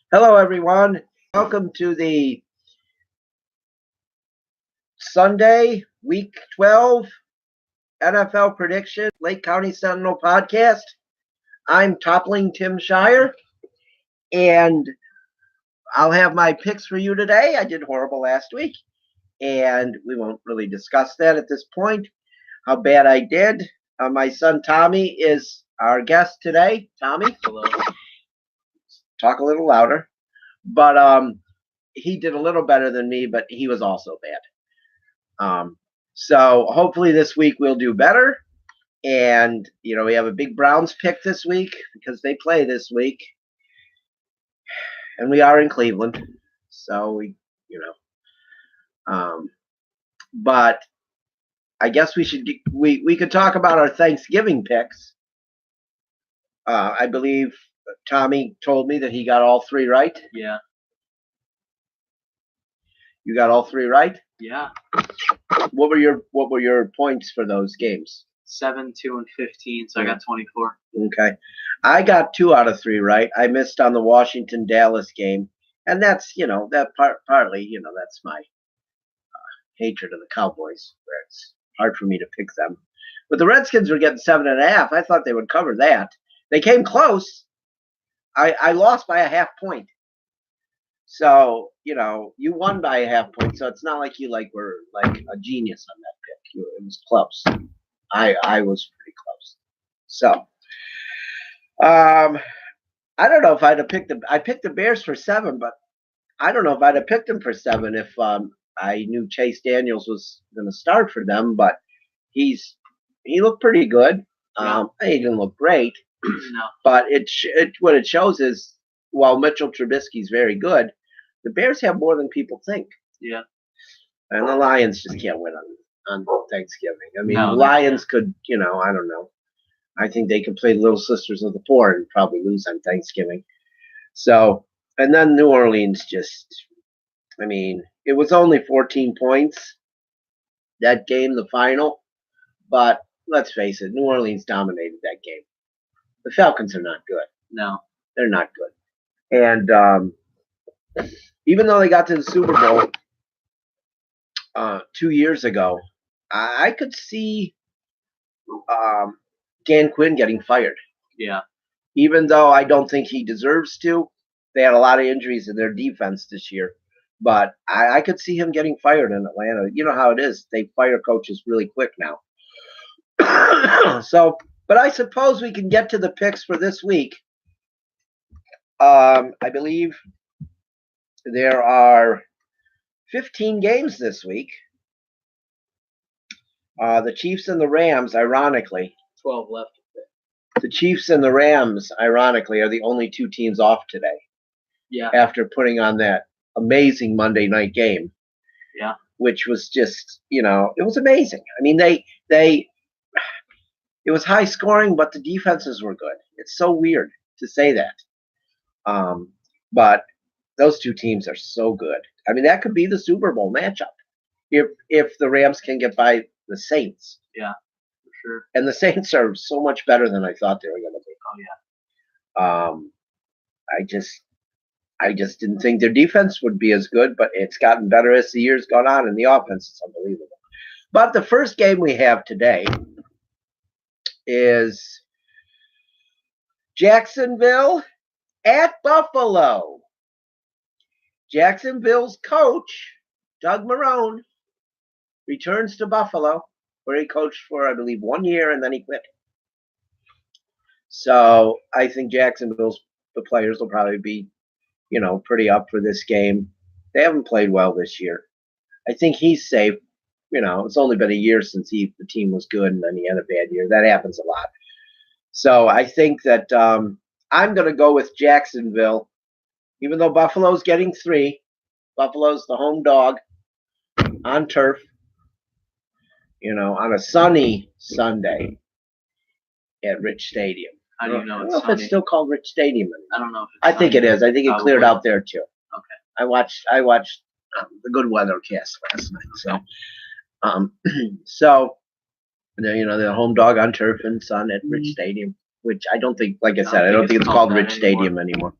Hello, everyone. Welcome to the Sunday, Week 12 NFL Prediction Lake County Sentinel podcast. I'm Toppling Tim Shirer, and I'll have my picks for you today. I did horrible last week, and we won't really discuss that at this point, how bad I did. My son Tommy is our guest today. Tommy, Hello. talk a little louder. But he did a little better than me, but he was also bad. So hopefully this week we'll do better. And, we have a big Browns pick this week because they play this week. And we are in Cleveland. So but I guess we could talk about our Thanksgiving picks. I believe Tommy told me that he got all three right. Yeah. You got all three right? Yeah. What were your points for those games? 7, 2, and 15, so I got 24. Okay. I got 2 out of 3 right. I missed on the Washington-Dallas game. And that's, partly, that's my hatred of the Cowboys, where it's hard for me to pick them. But the Redskins were getting 7.5. I thought they would cover that. They came close. I lost by a half point. So, you won by a half point, so it's not like you were like a genius on that pick. It was close. I was pretty close. So, I don't know if I'd have picked them. I picked the Bears for 7, but I don't know if I'd have picked them for 7 if I knew Chase Daniels was going to start for them. But he looked pretty good. Yeah. He didn't look great, No. but what it shows is while Mitchell Trubisky's very good, the Bears have more than people think. Yeah. And the Lions just can't win on Thanksgiving. I mean, No, the Lions could, I don't know. I think they could play Little Sisters of the Poor and probably lose on Thanksgiving. So, and then New Orleans it was only 14 points, that game, the final. But let's face it, New Orleans dominated that game. The Falcons are not good. No. They're not good. And even though they got to the Super Bowl 2 years ago, I could see Dan Quinn getting fired. Yeah. Even though I don't think he deserves to. They had a lot of injuries in their defense this year. But I could see him getting fired in Atlanta. You know how it is. They fire coaches really quick now. So, but I suppose we can get to the picks for this week. I believe there are 15 games this week. The Chiefs and the Rams, ironically. 12 left. The Chiefs and the Rams, ironically, are the only 2 teams off today. Yeah. After putting on that amazing Monday night game. Yeah. Which was just, it was amazing. I mean, it was high scoring, but the defenses were good. It's so weird to say that. But those 2 teams are so good. I mean, that could be the Super Bowl matchup if the Rams can get by the Saints. Yeah, for sure. And the Saints are so much better than I thought they were going to be. Oh, yeah. I just didn't think their defense would be as good, but it's gotten better as the year's gone on, and the offense is unbelievable. But the first game we have today is Jacksonville at Buffalo. Jacksonville's coach, Doug Marrone, returns to Buffalo, where he coached for, I believe, 1 year, and then he quit. So I think the players will probably be, pretty up for this game. They haven't played well this year. I think he's safe. It's only been a year since the team was good, and then he had a bad year. That happens a lot. So I think that I'm going to go with Jacksonville, even though Buffalo's getting 3. Buffalo's the home dog on turf, on a sunny Sunday at Rich Stadium. How do you know I it's don't know if sunny? it's still called Rich Stadium anymore. I don't know if it's I think sunny. it is. I think it cleared out there too. Okay. I watched the good weather cast last night. So, so the home dog on turf and sun at Rich Stadium. which I don't think, like I don't said, I don't think think it's it's called called that Rich Stadium anymore.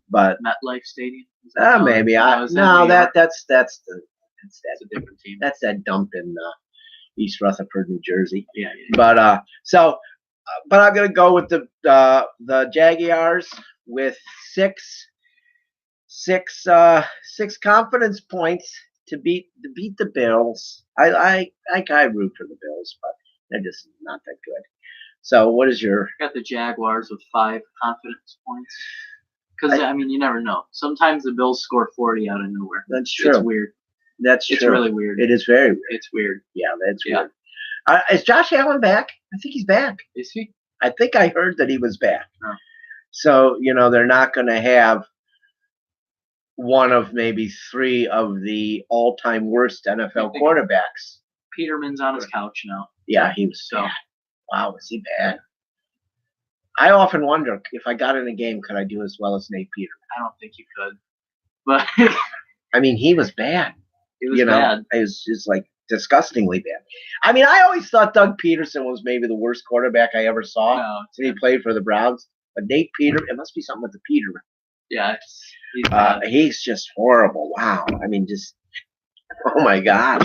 But MetLife Stadium. Is that how maybe no, is that no, New York? that's That's a different team. that's that dump in East Rutherford, New Jersey. Yeah. But but I'm gonna go with the Jaguars with six confidence points to beat the Bills. I root for the Bills, but they're just not that good. So what is your? I got the Jaguars with 5 confidence points. Because I mean, you never know. Sometimes the Bills score 40 out of nowhere. That's true. It's weird. That's true. It's really weird. It is very weird. It's weird. Yeah, that's weird. Is Josh Allen back? I think he's back. Is he? I think I heard that he was back. Oh. So they're not going to have one of maybe 3 of the all-time worst NFL quarterbacks. Peterman's on his couch now. Yeah, he was bad. Wow, was he bad? I often wonder if I got in a game, could I do as well as Nate Peterman? I don't think you could. But I mean, he was bad. He was bad. It was just like disgustingly bad. I mean, I always thought Doug Peterson was maybe the worst quarterback I ever saw when he played for the Browns. But Nate Peterman, it must be something with the Peterman. Yeah, he's just horrible. Wow. I mean, just oh my God.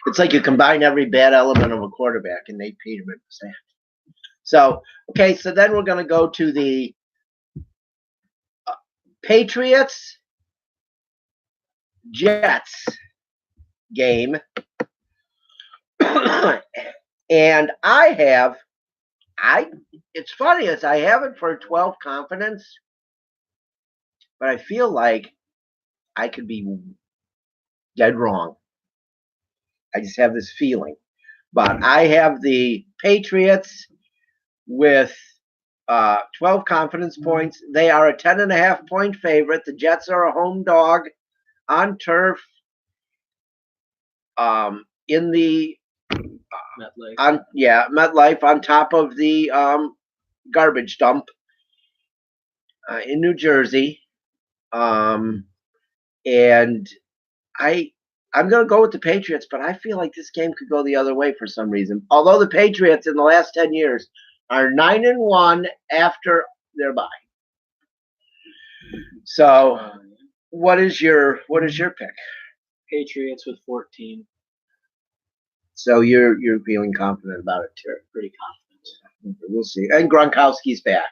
It's like you combine every bad element of a quarterback, and Nate Peterman was that. So okay, so then we're going to go to the Patriots Jets game. And it's funny as I have it for 12 confidence, but I feel like I could be dead wrong. I just have this feeling. But I have the Patriots with 12 confidence points. They are a 10.5 point favorite. The Jets are a home dog on turf. In the MetLife on top of the garbage dump in New Jersey. And I'm going to go with the Patriots, but I feel like this game could go the other way for some reason. Although the Patriots in the last 10 years are 9-1 after their bye. So, what is your pick? Patriots with 14. So you're feeling confident about it too. Pretty confident. We'll see. And Gronkowski's back.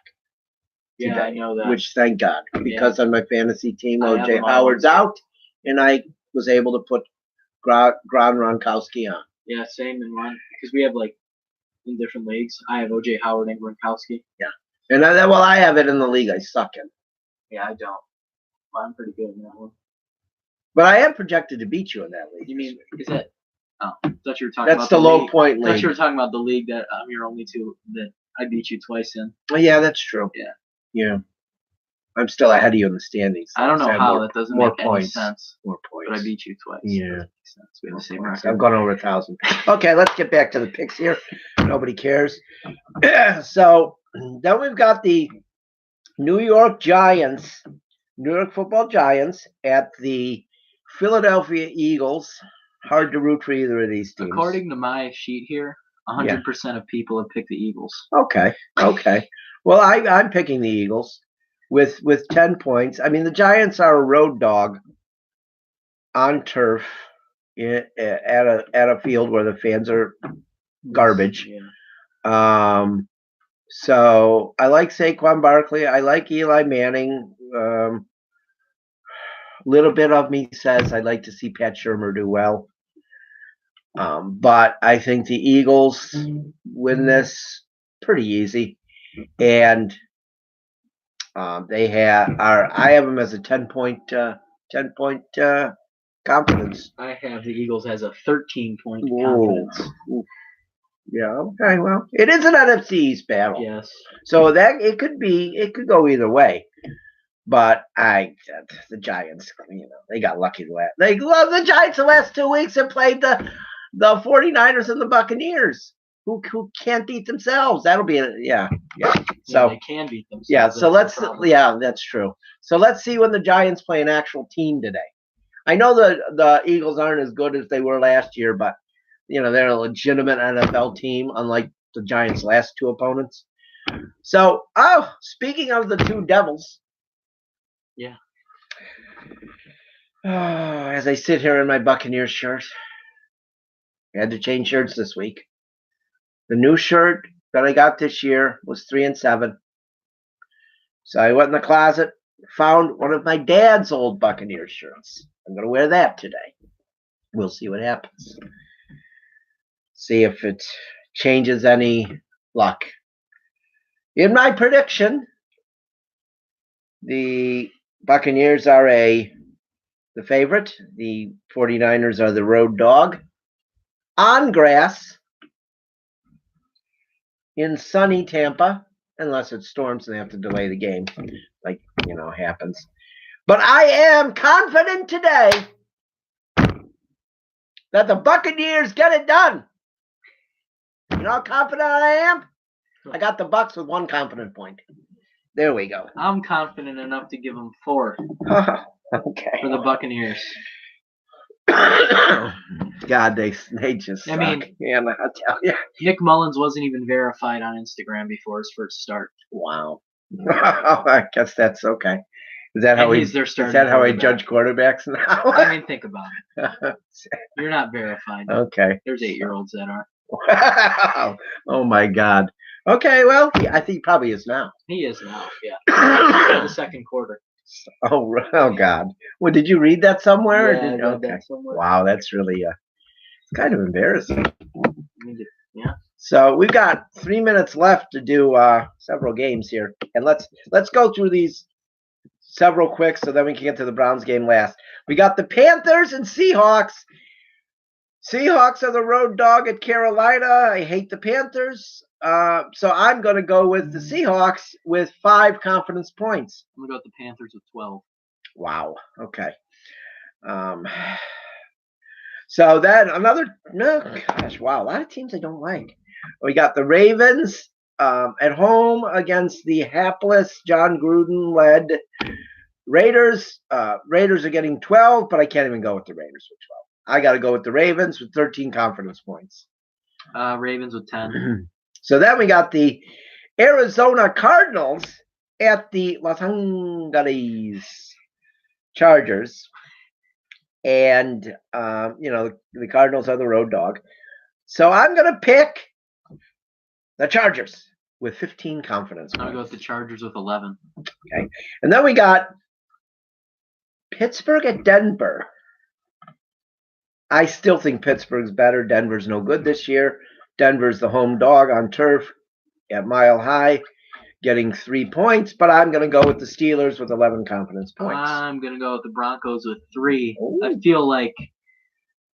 Yeah, today, I know that. Which thank God, because on my fantasy team, OJ Howard's out, and I was able to put Gronkowski on. Yeah, same in mine, because we have in different leagues. I have OJ Howard and Gronkowski. Yeah, and I have it in the league I suck in. Yeah, I don't. Well, I'm pretty good in that one. But I am projected to beat you in that league. You mean is it? Oh, I thought you were talking about the low point league. I thought you were talking about the league that I'm your only two that I beat you twice in. Oh, yeah, that's true. Yeah. I'm still ahead of you in the standings. I don't know how that doesn't make any sense. More points. But I beat you twice. Yeah. We have the same record. I've gone over 1,000. Okay, let's get back to the picks here. Nobody cares. So then we've got the New York Football Giants at the Philadelphia Eagles. Hard to root for either of these teams. According to my sheet here, 100% of people have picked the Eagles. Okay. Well, I'm picking the Eagles with 10 points. I mean, the Giants are a road dog on turf at a field where the fans are garbage. Yeah. So I like Saquon Barkley. I like Eli Manning. Little bit of me says I'd like to see Pat Shurmur do well. But I think the Eagles win this pretty easy. And I have them as a 10-point confidence. I have the Eagles as a 13-point confidence. Ooh. Yeah, okay, well, it is an NFC East battle. Yes. So that it could go either way. But the Giants, they got lucky the Giants the last 2 weeks have played the 49ers and the Buccaneers, who can't beat themselves. That'll be So they can beat themselves. Yeah, so that's true. So let's see when the Giants play an actual team today. I know the Eagles aren't as good as they were last year, but they're a legitimate NFL team, unlike the Giants' last two opponents. So, speaking of the two Devils. Yeah. As I sit here in my Buccaneers shirt, I had to change shirts this week. The new shirt that I got this year was 3-7. So I went in the closet, found one of my dad's old Buccaneers shirts. I'm going to wear that today. We'll see what happens. See if it changes any luck. In my prediction, the Buccaneers are the favorite. The 49ers are the road dog. On grass in sunny Tampa, unless it storms and they have to delay the game, like, happens. But I am confident today that the Buccaneers get it done. You know how confident I am? I got the Bucs with 1 confident point. There we go. I'm confident enough to give them 4 okay. for the Buccaneers. God, they just suck. I mean, yeah, I'll tell you. Nick Mullins wasn't even verified on Instagram before his first start. Wow. I guess that's okay. Is that how he's their starting Is that how I quarterback. judge quarterbacks now? I mean, think about it. You're not verified. Okay. There's 8-year-olds that are. Wow. Oh my God. Okay, well, I think he probably is now. He is now, yeah. For the second quarter. Oh God. Well, did you read that somewhere? Yeah, I read that somewhere. Wow, that's really it's kind of embarrassing. Yeah. So we've got 3 minutes left to do several games here, and let's go through these several quick so then we can get to the Browns game last. We got the Panthers and Seahawks. Seahawks are the road dog at Carolina. I hate the Panthers. So I'm going to go with the Seahawks with 5 confidence points. I'm going to go with the Panthers with 12. Wow. Okay. So then wow, a lot of teams I don't like. We got the Ravens at home against the hapless John Gruden-led Raiders. Raiders are getting 12, but I can't even go with the Raiders with 12. I got to go with the Ravens with 13 confidence points. Ravens with 10. So then we got the Arizona Cardinals at the Los Angeles Chargers. And, the Cardinals are the road dog. So I'm going to pick the Chargers with 15 confidence points. I'll go with the Chargers with 11. Okay. And then we got Pittsburgh at Denver. I still think Pittsburgh's better. Denver's no good this year. Denver's the home dog on turf at Mile High, getting 3 points, but I'm going to go with the Steelers with 11 confidence points. I'm going to go with the Broncos with 3. Ooh. I feel like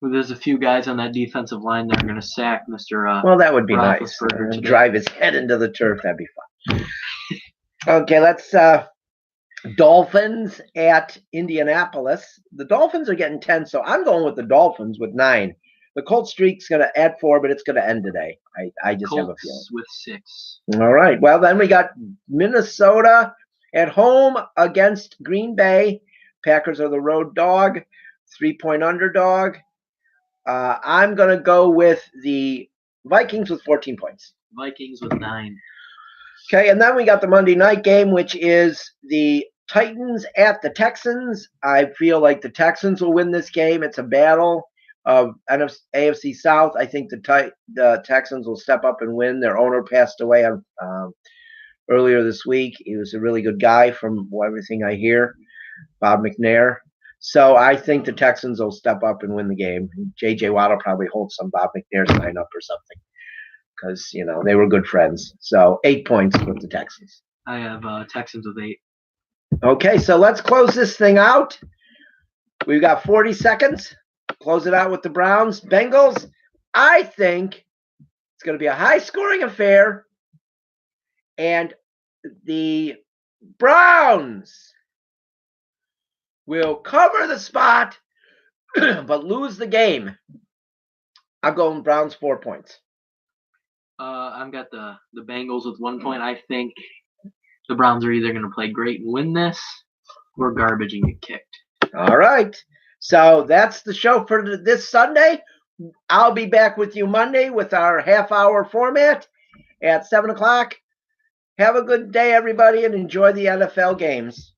there's a few guys on that defensive line that are going to sack Mr. Well, that would be nice. Drive his head into the turf. That'd be fun. Okay, let's Dolphins at Indianapolis. The Dolphins are getting 10, so I'm going with the Dolphins with 9. The Colts streak's going to add 4, but it's going to end today. I just Colts have a feeling. With 6. All right. Well, then we got Minnesota at home against Green Bay. Packers are the road dog, 3-point underdog. I'm going to go with the Vikings with 14 points. Vikings with 9. Okay, and then we got the Monday night game, which is the Titans at the Texans. I feel like the Texans will win this game. It's a battle of AFC South. I think the Texans will step up and win. Their owner passed away earlier this week. He was a really good guy from everything I hear, Bob McNair. So I think the Texans will step up and win the game. J.J. Watt will probably hold some Bob McNair sign up or something because, they were good friends. So 8 points with the Texans. I have Texans with 8. Okay, so let's close this thing out. We've got 40 seconds. Close it out with the Browns. Bengals, I think it's going to be a high-scoring affair. And the Browns will cover the spot, but lose the game. I'm going Browns 4 points. I've got the Bengals with 1 point. I think the Browns are either going to play great and win this or garbage and get kicked. All right. So that's the show for this Sunday. I'll be back with you Monday with our half-hour format. at 7 o'clock. Have a good day, everybody, and enjoy the NFL games.